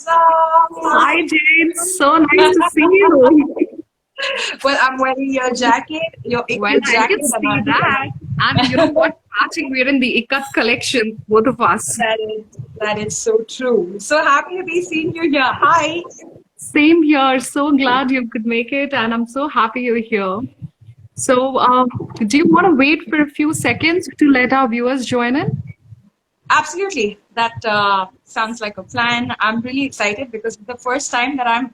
Hi, Jane. So nice to see you. Well, I'm wearing your jacket, your Well, Ikat I can jacket, and see that. And you know what? Matching, we're in the Ikat collection, both of us. that is so true. So happy to be seeing you here. Hi. Same here. So glad you could make it, and I'm so happy you're here. So, do you want to wait for a few seconds to let our viewers join in? Absolutely. That sounds like a plan. I'm really excited because it's the first time that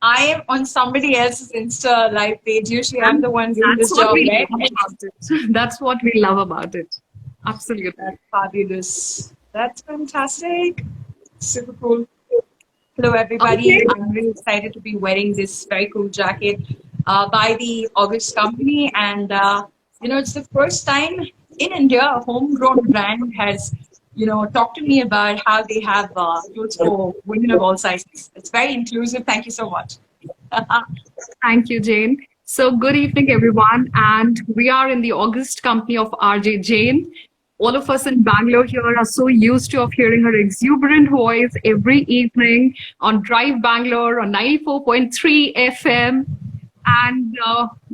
I am on somebody else's Insta live page. Usually, I'm And the one doing that's this what job, we right? love about it. That's what we love about it. Absolutely. That's fabulous. That's fantastic. Super cool. Hello, everybody. Okay. I'm really excited to be wearing this very cool jacket by the August company. And, it's the first time in India a homegrown brand has, talked to me about how they have clothes for women of all sizes. It's very inclusive. Thank you so much. Thank you, Jane. So, good evening, everyone. And we are in the August company of RJ Jane. All of us in Bangalore here are so used to of hearing her exuberant voice every evening on Drive Bangalore on 94.3 FM. And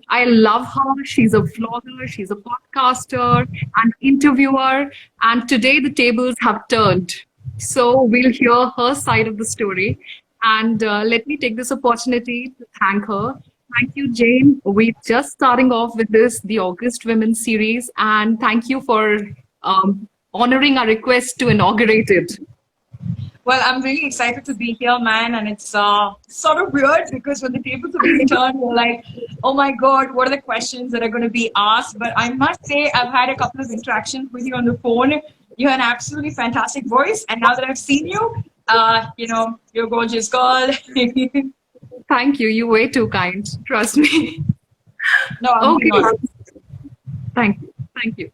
I love her. She's a vlogger, she's a podcaster, and interviewer. And today the tables have turned. So we'll hear her side of the story. And let me take this opportunity to thank her. Thank you, Jane. We're just starting off with this, the August Women's Series. And thank you for honoring our request to inaugurate it. Well, I'm really excited to be here, man. And it's sort of weird because when the tables are being turned, we're like, oh my God, what are the questions that are going to be asked? But I must say, I've had a couple of interactions with you on the phone. You have an absolutely fantastic voice. And now that I've seen you, you're a gorgeous girl. Thank you. You're way too kind. Trust me. No, I'm being Okay. honest. Thank you. Thank you.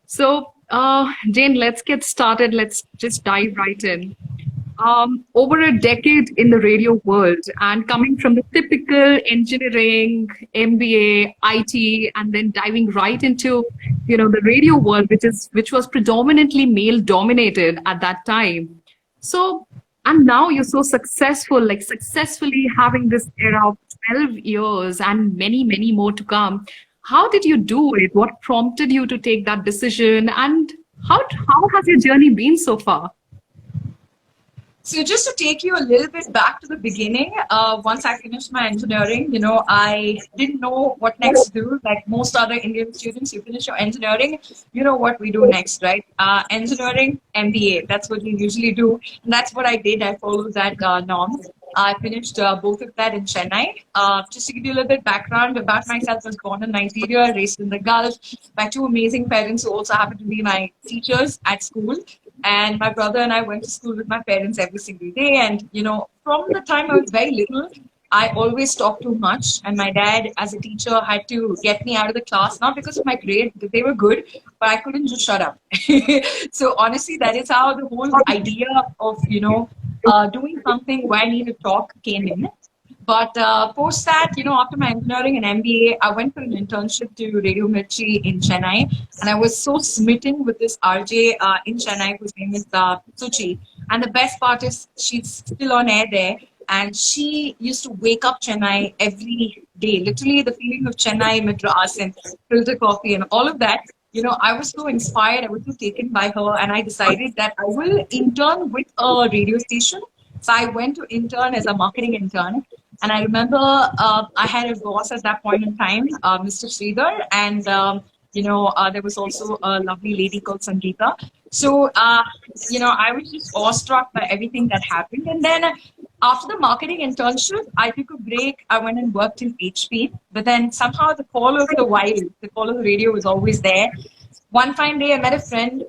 So, Jane, let's get started. Let's just dive right in. Over a decade in the radio world and coming from the typical engineering, MBA, IT, and then diving right into, the radio world, which was predominantly male dominated at that time. So, and now you're so successful, like successfully having this era of 12 years and many, many more to come. How did you do it? What prompted you to take that decision? And how has your journey been so far? So just to take you a little bit back to the beginning, once I finished my engineering, I didn't know what next to do. Like most other Indian students, you finish your engineering, you know what we do next, right? Engineering, MBA, that's what you usually do. And that's what I did. I followed that norm. I finished both of that in Chennai. Just to give you a little bit background about myself, I was born in Nigeria, raised in the Gulf by two amazing parents who also happened to be my teachers at school. And my brother and I went to school with my parents every single day. And, from the time I was very little, I always talked too much. And my dad, as a teacher, had to get me out of the class, not because of my grade, they were good, but I couldn't just shut up. So honestly, that is how the whole idea of, doing something where I need to talk came in. But post that, after my engineering and MBA, I went for an internship to Radio Mirchi in Chennai. And I was so smitten with this RJ in Chennai, whose name is Suchi. And the best part is she's still on air there. And she used to wake up Chennai every day. Literally the feeling of Chennai, Madras and filter coffee and all of that. I was so inspired. I was so taken by her. And I decided that I will intern with a radio station. So I went to intern as a marketing intern. And I remember I had a boss at that point in time, Mr. Sridhar, and there was also a lovely lady called Sangeeta. So, I was just awestruck by everything that happened. And then after the marketing internship, I took a break. I went and worked in HP. But then somehow the call of the wild, the call of the radio was always there. One fine day, I met a friend,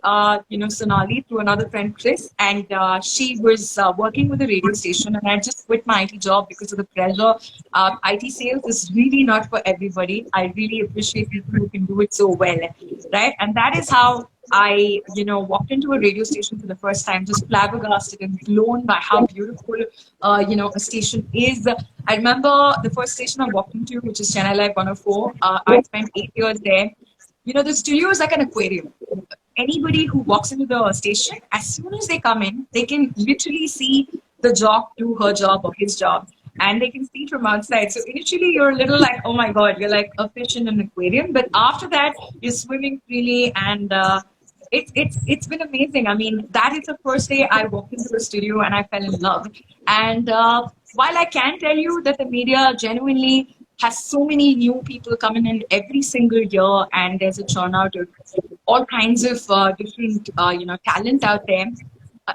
Sonali, through another friend, Chris, and she was working with a radio station, and I just quit my IT job because of the pressure. IT sales is really not for everybody. I really appreciate people who can do it so well, right? And that is how I, walked into a radio station for the first time, just flabbergasted and blown by how beautiful, a station is. I remember the first station I walked into, which is Chennai Live 104. I spent 8 years there. The studio is like an aquarium. Anybody who walks into the station, as soon as they come in, they can literally see the jock do her job or his job, and they can see from outside. So initially you're a little like, oh my God, you're like a fish in an aquarium. But after that, you're swimming freely, and it's been amazing. I mean, that is the first day I walked into the studio and I fell in love. And while I can tell you that the media genuinely has so many new people coming in every single year, and there's a turnout of all kinds of different talent out there.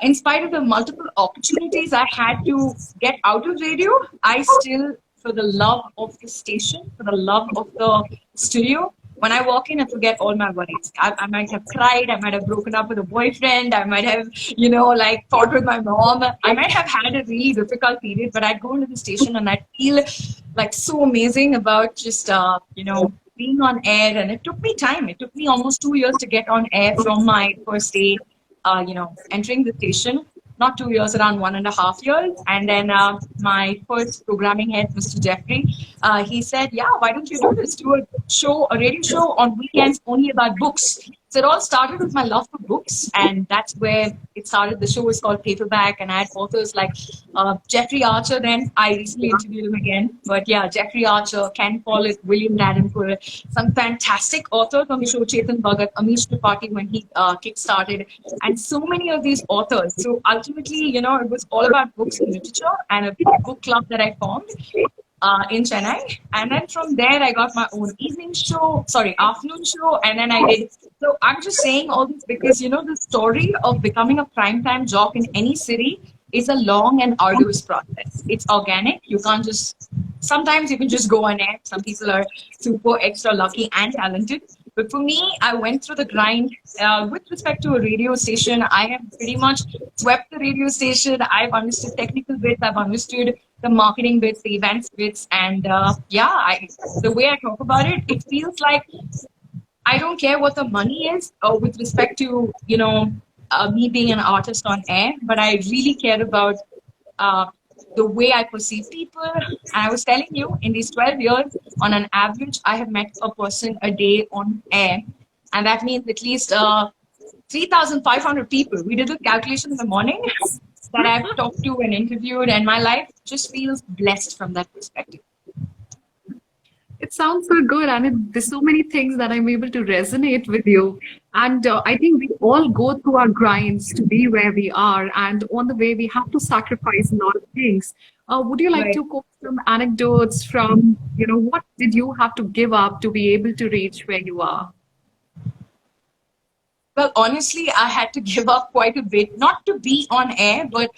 In spite of the multiple opportunities I had to get out of radio, I still, for the love of the station, for the love of the studio, when I walk in, I forget all my worries. I might have cried, I might have broken up with a boyfriend, I might have, like fought with my mom. I might have had a really difficult period, but I'd go into the station and I'd feel like so amazing about just, being on air. And it took me time. It took me almost 2 years to get on air from my first day entering the station. Not 2 years, around 1.5 years. And then my first programming head, Mr. Jeffrey, he said, yeah, why don't you do this? Do a radio show on weekends only about books. So it all started with my love for books, and that's where it started. The show was called Paperback, and I had authors like Jeffrey Archer. Then I recently interviewed him again. But yeah, Jeffrey Archer, Ken Follett, William Davenport, some fantastic authors on the show, Chetan Bhagat, Amish Tripathi when he kick-started, and so many of these authors. So ultimately, it was all about books and literature, and a book club that I formed in Chennai. And then from there, I got my own afternoon show. And then I did. So I'm just saying all this because, the story of becoming a primetime jock in any city is a long and arduous process. It's organic. You can't sometimes you can just go on air. Some people are super extra lucky and talented. But for me, I went through the grind. With respect to a radio station, I have pretty much swept the radio station. I've understood technical bits. I've understood the marketing bits, the events bits. And the way I talk about it, it feels like I don't care what the money is with respect to, me being an artist on air, but I really care about the way I perceive people. And I was telling you, in these 12 years, on an average, I have met a person a day on air. And that means at least 3,500 people. We did the calculation in the morning that I've talked to and interviewed, and my life just feels blessed from that perspective. It sounds so good, and there's so many things that I'm able to resonate with you. And I think we all go through our grinds to be where we are, and on the way we have to sacrifice a lot of things. Would you like to quote some anecdotes from, what did you have to give up to be able to reach where you are? Well, honestly, I had to give up quite a bit, not to be on air, but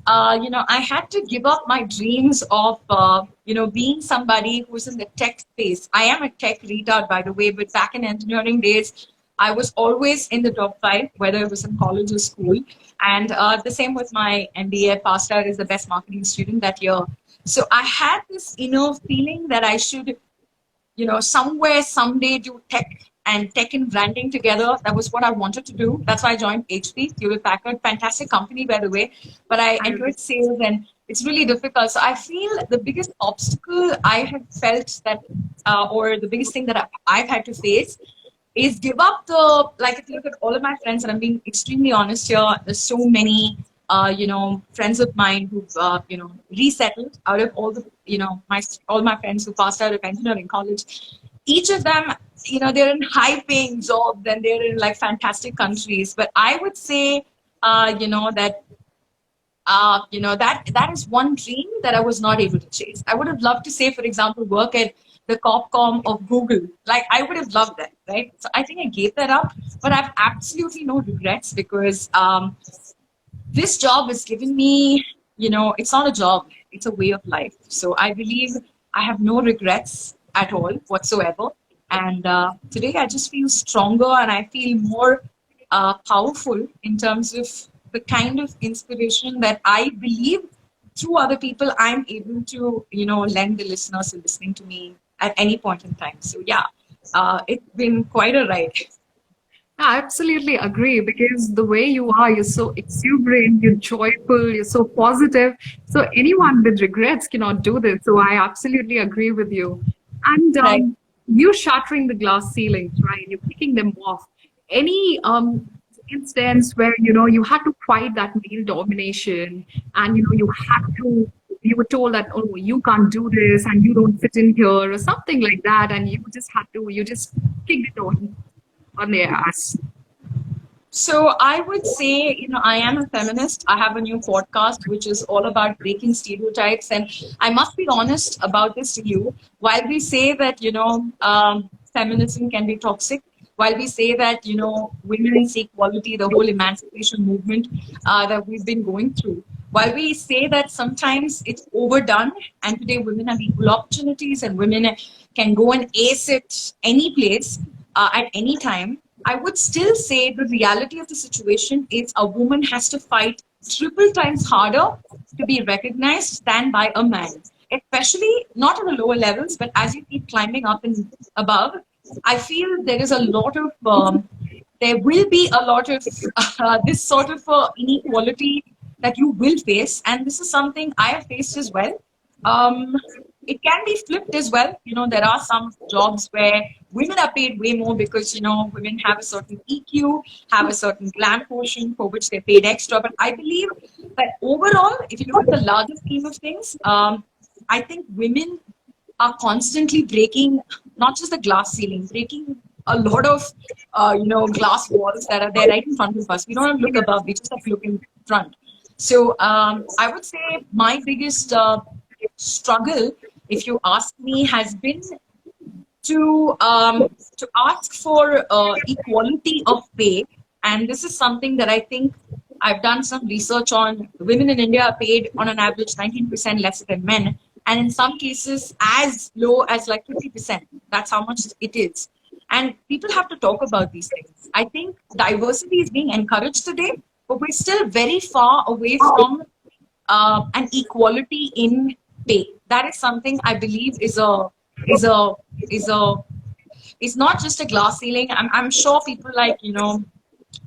I had to give up my dreams of, being somebody who's in the tech space. I am a tech retard, by the way, but back in engineering days, I was always in the top 5, whether it was in college or school. And the same with my MBA, passed out as the best marketing student that year. So I had this inner feeling that I should, somewhere, someday do tech and tech and branding together. That was what I wanted to do. That's why I joined HP, Hewlett Packard, fantastic company, by the way. But I entered sales, and it's really difficult. So I feel the biggest obstacle I have felt that, or the biggest thing that I've had to face is give up if you look at all of my friends, and I'm being extremely honest here, there's so many, friends of mine who've, resettled out of all the, all my friends who passed out of engineering college. Each of them, they're in high paying jobs and they're in like fantastic countries. But I would say, that is one dream that I was not able to chase. I would have loved to say, for example, work at the Corpcom of Google. Like, I would have loved that, right? So I think I gave that up, but I have absolutely no regrets because this job has given me, it's not a job, it's a way of life. So I believe I have no regrets at all whatsoever. And today I just feel stronger and I feel more powerful in terms of the kind of inspiration that I believe through other people I'm able to, lend the listeners who are listening to me at any point in time. So yeah, it's been quite a ride. I absolutely agree, because the way you are, you're so exuberant, you're joyful, you're so positive. So anyone with regrets cannot do this. So I absolutely agree with you. And you're shattering the glass ceilings, right? You're picking them off. Any instance where, you had to fight that male domination, and, you were told that, oh, you can't do this and you don't fit in here or something like that. And you just kicked it on their ass. So I would say, I am a feminist. I have a new podcast which is all about breaking stereotypes. And I must be honest about this to you. While we say that, feminism can be toxic, while we say that, women's equality, the whole emancipation movement that we've been going through, while we say that sometimes it's overdone and today women have equal opportunities and women can go and ace it any place at any time, I would still say the reality of the situation is a woman has to fight triple times harder to be recognized than by a man, especially not at the lower levels, but as you keep climbing up and above, I feel there is a lot of, there will be a lot of this sort of inequality that you will face. And this is something I have faced as well. Um, it can be flipped as well. There are some jobs where women are paid way more because, women have a certain EQ, have a certain glam quotient for which they're paid extra. But I believe that overall, if you look at the larger scheme of things, I think women are constantly breaking not just the glass ceiling, breaking a lot of, glass walls that are there right in front of us. We don't have to look above, we just have to look in front. So I would say my biggest struggle, if you ask me, has been to ask for equality of pay. And this is something that I think I've done some research on. Women in India are paid on an average 19% less than men. And in some cases, as low as like 50%. That's how much it is. And people have to talk about these things. I think diversity is being encouraged today, but we're still very far away from an equality in pay. That is something I believe is not just a glass ceiling. I'm sure people like,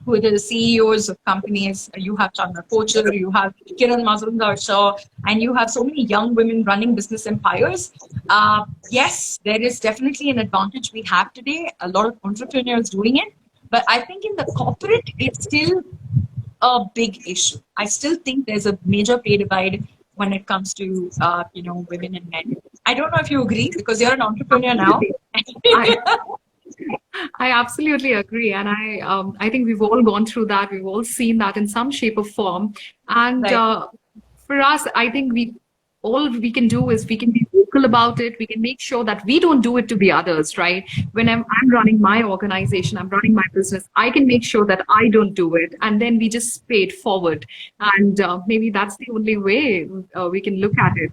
who are the CEOs of companies. You have Chandra Kochar, you have Kiran Mazumdar-Shaw, and you have so many young women running business empires. Yes, there is definitely an advantage we have today. A lot of entrepreneurs doing it. But I think in the corporate, it's still a big issue. I still think there's a major pay divide when it comes to, women and men. I don't know if you agree because you're an entrepreneur now. I absolutely agree, and I think we've all gone through that. We've all seen that in some shape or form. And Right. for us, I think all we can do is we can be vocal about it. We can make sure that we don't do it to the others, right? When I'm running my organization, I'm running my business, I can make sure that I don't do it, and then we just pay it forward. And maybe that's the only way we can look at it.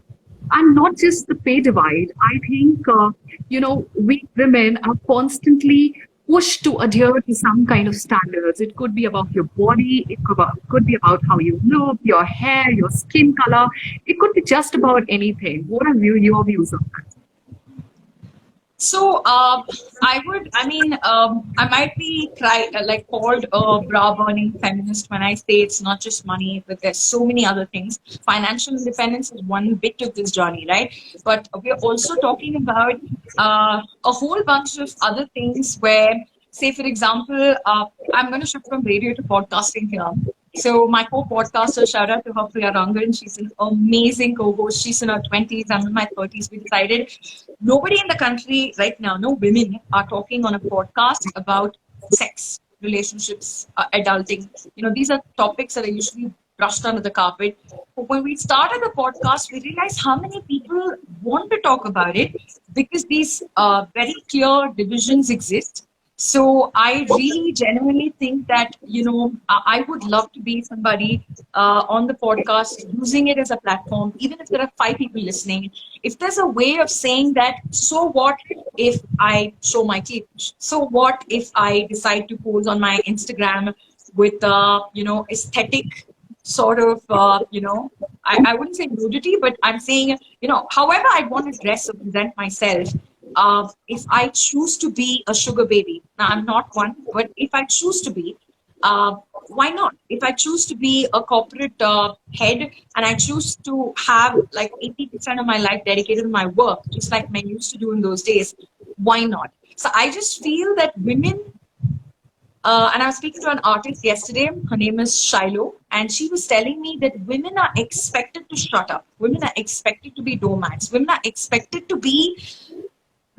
And not just the pay divide. I think, we women are constantly pushed to adhere to some kind of standards. It could be about your body, could be about how you look, your hair, your skin color. It could be just about anything. What are your views on that? So I might be called a bra burning feminist when I say it's not just money, but there's so many other things. Financial independence is one bit of this journey, right? But we're also talking about a whole bunch of other things where, say, for example, I'm going to shift from radio to podcasting here. So my co-podcaster, shout out to her, Priya Rangan. She's an amazing co-host. She's in her 20s. I'm in my 30s. We decided nobody in the country right now, no women are talking on a podcast about sex, relationships, adulting. These are topics that are usually brushed under the carpet. But when we started the podcast, we realized how many people want to talk about it because these very clear divisions exist. So I really genuinely think that, I would love to be somebody on the podcast, using it as a platform, even if there are 5 people listening. If there's a way of saying that, so what if I show my cleavage? So what if I decide to pose on my Instagram with, aesthetic sort of, I wouldn't say nudity, but I'm saying, however I want to dress or present myself. If I choose to be a sugar baby, now I'm not one, but if I choose to be, why not? If I choose to be a corporate head and I choose to have like 80% of my life dedicated to my work, just like men used to do in those days, why not? So I just feel that women And I was speaking to an artist yesterday. Her name is Shiloh, and she was telling me that women are expected to shut up. Women are expected to be doormats. Women are expected to be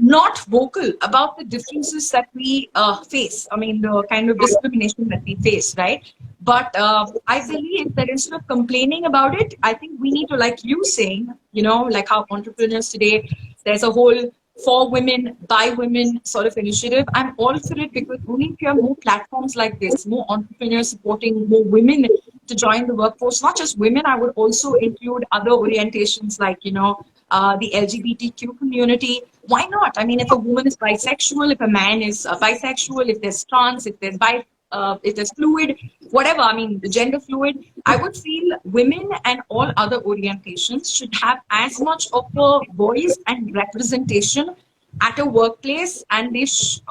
not vocal about the differences that we face. I mean, the kind of discrimination that we face, right? But I believe that instead of complaining about it, I think we need to, like you saying, like how entrepreneurs today, there's a whole for women, by women sort of initiative. I'm all for it because only if you have more platforms like this, more entrepreneurs supporting more women to join the workforce, not just women, I would also include other orientations like, the LGBTQ community. Why not? I mean, if a woman is bisexual, if a man is bisexual, if there's trans, if there's fluid, whatever, I mean, the gender fluid, I would feel women and all other orientations should have as much of a voice and representation at a workplace and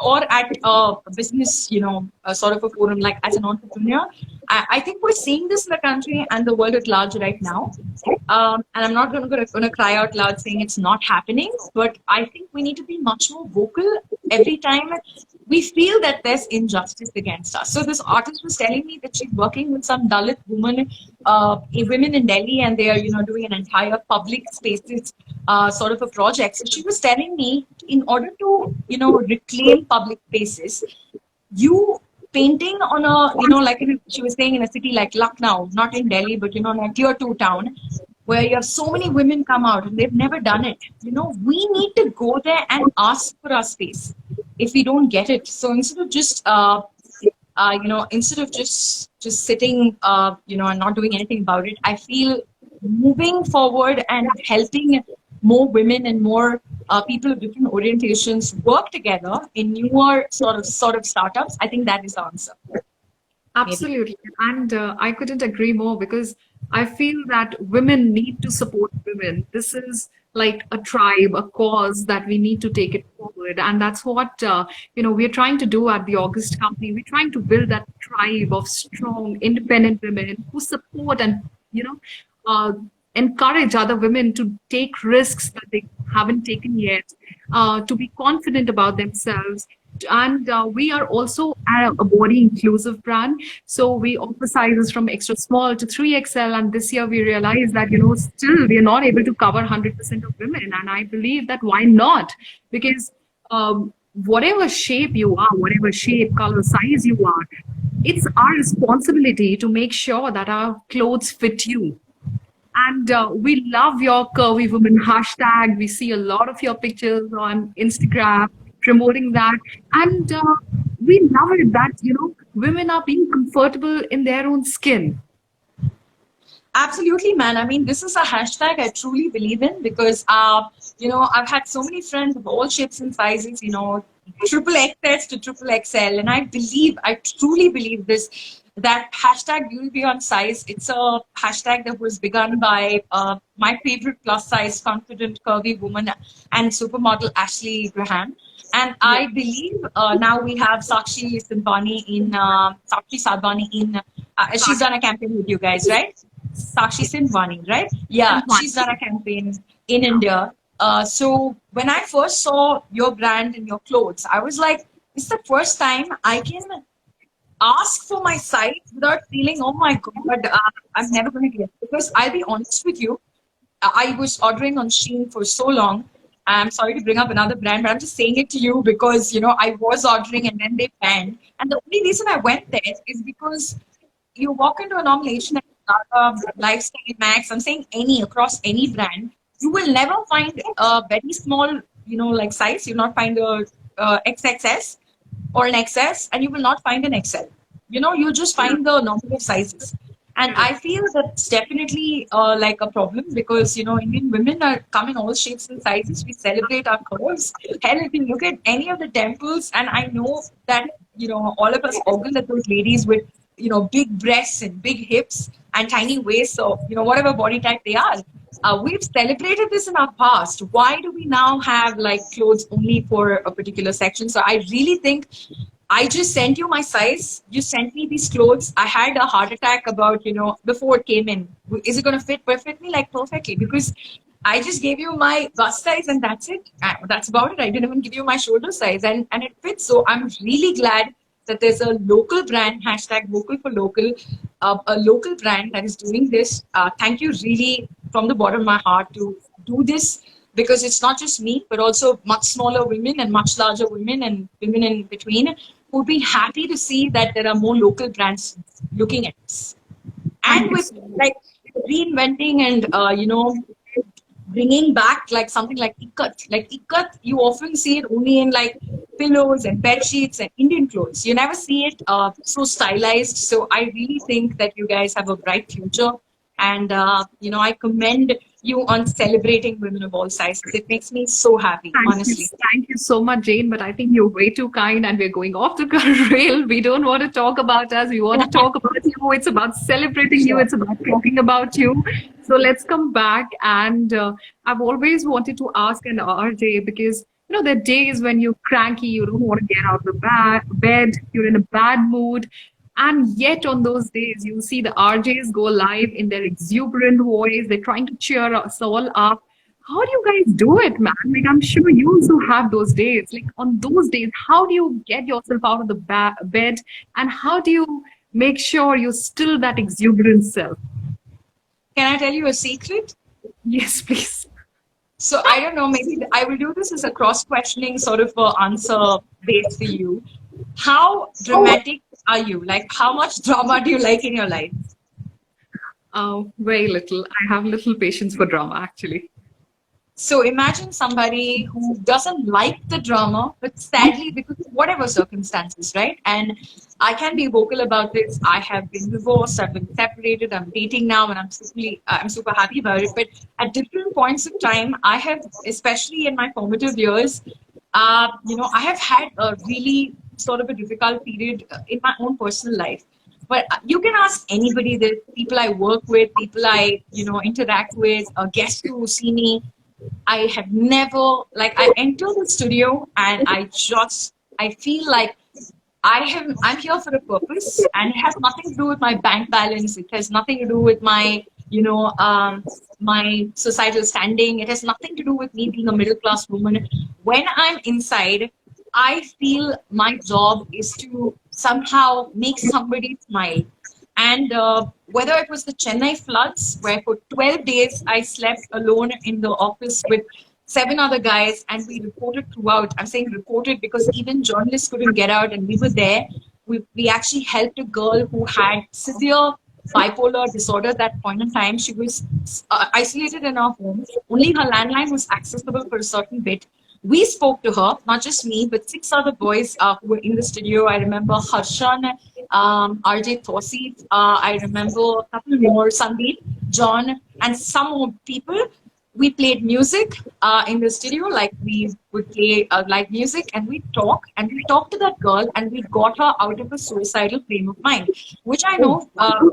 or at a business, a sort of a forum, like as an entrepreneur. I think we're seeing this in the country and the world at large right now. And I'm not going to cry out loud saying it's not happening, but I think we need to be much more vocal every time we feel that there's injustice against us. So this artist was telling me that she's working with some Dalit women in Delhi, and they are, doing an entire public spaces sort of a project. So she was telling me, in order to, reclaim public spaces, you painting on a, like she was saying, in a city like Lucknow, not in Delhi, but, in a tier 2 town, where you have so many women come out and they've never done it. We need to go there and ask for our space if we don't get it. So instead of just, instead of just sitting, and not doing anything about it, I feel moving forward and helping more women and more people of different orientations work together in newer sort of startups. I think that is the answer. Absolutely. And I couldn't agree more because I feel that women need to support women. This is like a tribe, a cause that we need to take it forward. And that's what, we're trying to do at the August Company. We're trying to build that tribe of strong, independent women who support and, encourage other women to take risks that they haven't taken yet, to be confident about themselves. And we are also a body inclusive brand. So we offer sizes from extra small to 3XL. And this year we realized that, still we are not able to cover 100% of women. And I believe that why not? Because whatever shape you are, whatever shape, color, size you are, it's our responsibility to make sure that our clothes fit you. And we love your Curvy Woman hashtag. We see a lot of your pictures on Instagram promoting that. And we love it that, women are being comfortable in their own skin. Absolutely, man. I mean, this is a hashtag I truly believe in because, I've had so many friends of all shapes and sizes, triple XS to triple XL. And I truly believe this, that hashtag You'll Be On Size. It's a hashtag that was begun by my favorite plus size, confident, curvy woman and supermodel Ashley Graham. And I believe now we have Sakshi Sadbani in, she's done a campaign with you guys, right? Sakshi Sindwani, right? Yeah, she's done a campaign in India. So when I first saw your brand and your clothes, I was like, this is the first time I can ask for my size without feeling, oh my God, I'm never going to get it. Because I'll be honest with you, I was ordering on Shein for so long. I'm sorry to bring up another brand, but I'm just saying it to you because, I was ordering and then they banned. And the only reason I went there is because you walk into a normal H&M, Lifestyle, Max, I'm saying across any brand, you will never find a very small, like size. You'll not find a XXS or an XS, and you will not find an XL. You'll just find the normal sizes. And I feel that's definitely like a problem because, Indian women are come in all shapes and sizes. We celebrate our curves. Hell, if you look at any of the temples, and I know that, all of us ogle at those ladies with, big breasts and big hips and tiny waists or, whatever body type they are. We've celebrated this in our past. Why do we now have like clothes only for a particular section? So I really think I just sent you my size. You sent me these clothes. I had a heart attack about, before it came in. Is it going to fit perfectly? Like perfectly. Because I just gave you my bust size and that's it. That's about it. I didn't even give you my shoulder size and it fits. So I'm really glad that there's a local brand, hashtag vocal for local, a local brand that is doing this. Thank you really from the bottom of my heart to do this, because it's not just me, but also much smaller women and much larger women and women in between who'd be happy to see that there are more local brands looking at this. Thank And you with so much. like reinventing and bringing back like something like ikat. Like ikat, you often see it only in like pillows and bed sheets and Indian clothes. You never see it so stylized. So I really think that you guys have a bright future, and I commend you on celebrating women of all sizes. It makes me so happy, Thank you. honestly. Thank you so much, Jane. But I think you're way too kind and we're going off the rail. We don't want to talk about us. We want to talk about you. It's about celebrating you. Sure. It's about talking about you. So let's come back. And I've always wanted to ask an RJ because, there are days when you're cranky, you don't want to get out of the bed, you're in a bad mood. And yet, on those days, you see the RJs go live in their exuberant voice. They're trying to cheer us all up. How do you guys do it, man? Like, I'm sure you also have those days. Like, on those days, how do you get yourself out of the bed? And how do you make sure you're still that exuberant self? Can I tell you a secret? Yes, please. So I don't know, maybe I will do this as a cross-questioning sort of answer base for you. How dramatic are you? Like, how much drama do you like in your life? Very little. I have little patience for drama, actually. So imagine somebody who doesn't like the drama, but sadly, because of whatever circumstances, right? And I can be vocal about this. I have been divorced, I've been separated, I'm dating now, and I'm super happy about it. But at different points of time, I have, especially in my formative years, I have had a really sort of a difficult period in my own personal life. But you can ask anybody, the people I work with, people I, interact with, guests who see me. I have never, like, I enter the studio and I feel like I'm here for a purpose, and it has nothing to do with my bank balance. It has nothing to do with my, my societal standing. It has nothing to do with me being a middle class woman. When I'm inside, I feel my job is to somehow make somebody smile. And whether it was the Chennai floods, where for 12 days I slept alone in the office with 7 other guys, and we reported throughout. I'm saying reported because even journalists couldn't get out, and we were there. We actually helped a girl who had severe bipolar disorder at that point in time. She was isolated in her home. Only her landline was accessible for a certain bit. We spoke to her, not just me, but 6 other boys who were in the studio. I remember Harshan, RJ Thosi, I remember a couple more, Sandeep, John, and some more people. We played music in the studio, like we would play live music, and we talked to that girl, and we got her out of a suicidal frame of mind, which I know,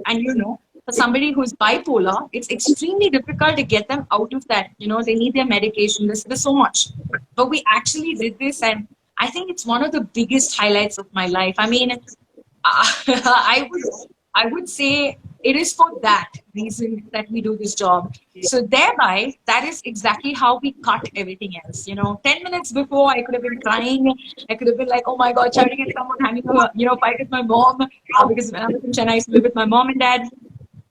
and for somebody who's bipolar, it's extremely difficult to get them out of that. They need their medication. There's so much. But we actually did this, and I think it's one of the biggest highlights of my life. I mean, I would say it is for that reason that we do this job. So thereby, that is exactly how we cut everything else. 10 minutes before, I could have been crying. I could have been like, oh my God, shouting at someone, having a fight with my mom. Because when I was in Chennai, I used to live with my mom and dad.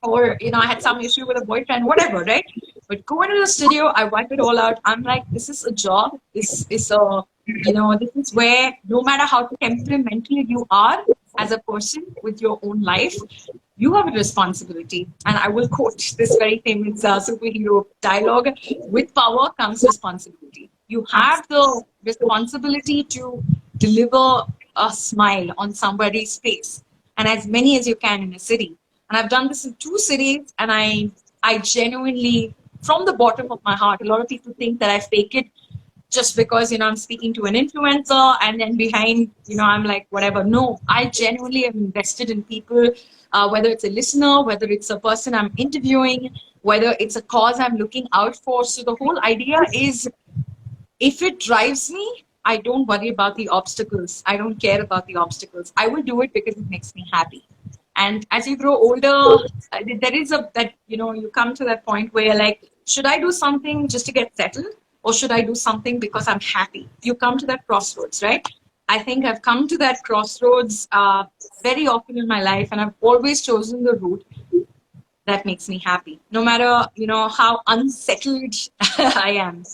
Or, I had some issue with a boyfriend, whatever, right? But go into the studio, I wipe it all out. I'm like, this is a job. This is this is where no matter how temperamental you are as a person with your own life, you have a responsibility. And I will quote this very famous superhero dialogue: with power comes responsibility. You have the responsibility to deliver a smile on somebody's face, and as many as you can in a city. And I've done this in 2 cities, and I genuinely, from the bottom of my heart, a lot of people think that I fake it just because, I'm speaking to an influencer, and then behind, I'm like, whatever. No, I genuinely am invested in people, whether it's a listener, whether it's a person I'm interviewing, whether it's a cause I'm looking out for. So the whole idea is, if it drives me, I don't worry about the obstacles. I don't care about the obstacles. I will do it because it makes me happy. And as you grow older, there is you come to that point where, like, should I do something just to get settled, or should I do something because I'm happy? You come to that crossroads, right? I think I've come to that crossroads very often in my life, and I've always chosen the route that makes me happy, no matter how unsettled I am.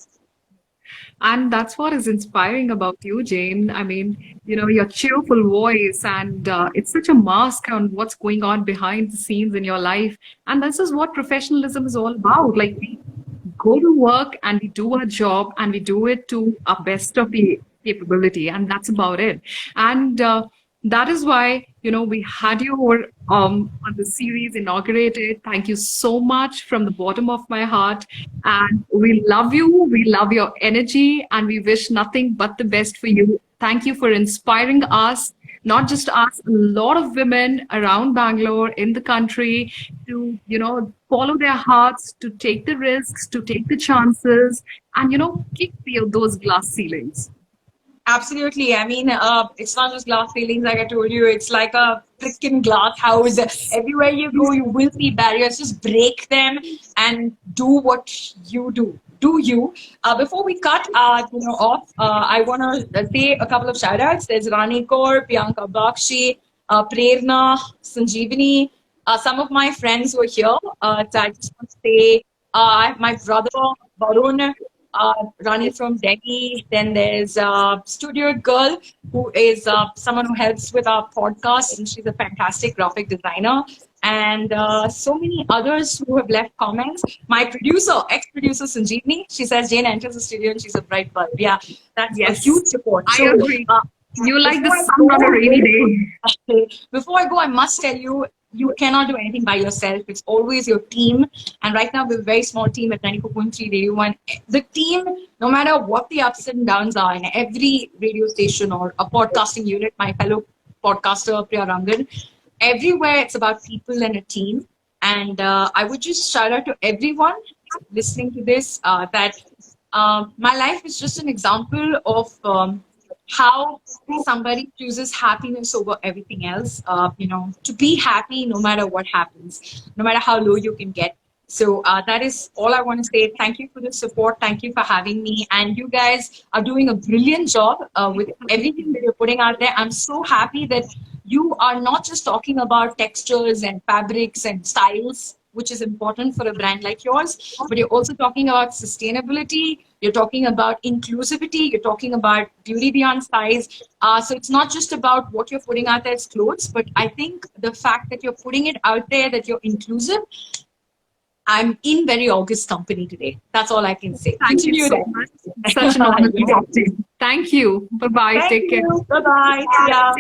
And that's what is inspiring about you, Jane. I mean, your cheerful voice, and it's such a mask on what's going on behind the scenes in your life. And this is what professionalism is all about. Like, we go to work and we do our job and we do it to our best of the capability, and that's about it. And that is why we had you over on the series inaugurated. Thank you so much from the bottom of my heart, and we love you, we love your energy, and we wish nothing but the best for you. Thank you for inspiring us, not just us, a lot of women around Bangalore, in the country, to follow their hearts, to take the risks, to take the chances, and kick those glass ceilings. Absolutely. I mean, it's not just glass ceilings, like I told you. It's like a freaking glass house. Everywhere you go, you will see barriers. Just break them and do what you do. Do you? Before we cut off, I want to say a couple of shout outs. There's Rani Kaur, Priyanka Bakshi, Prerna, Sanjeevani. Some of my friends were here. So I just want to say my brother, Varun, Rani from Delhi. Then there's Studio Girl, who is someone who helps with our podcast, and she's a fantastic graphic designer. And so many others who have left comments. My producer, ex-producer Sanjeevani, she says Jane enters the studio and she's a bright bulb. Yeah, that's a huge support. I agree. You like the sun on a rainy day. Before I go, I must tell you, you cannot do anything by yourself. It's always your team. And right now, we're a very small team at 94.3 Radio 1. The team, no matter what the ups and downs are in every radio station or a podcasting unit, my fellow podcaster, Priya Rangan, everywhere it's about people and a team. And I would just shout out to everyone listening to this that my life is just an example of how somebody chooses happiness over everything else. To be happy no matter what happens, no matter how low you can get. So that is all I want to say. Thank you for the support. Thank you for having me. And you guys are doing a brilliant job with everything that you're putting out there. I'm so happy that you are not just talking about textures and fabrics and styles, which is important for a brand like yours, but you're also talking about sustainability, you're talking about inclusivity, you're talking about beauty beyond size. So it's not just about what you're putting out there as clothes, but I think the fact that you're putting it out there, that you're inclusive, I'm in very august company today. That's all I can say. Thank you so much. Such an honor to talk to you. Thank you. Bye-bye. Take care. Bye-bye. Yeah.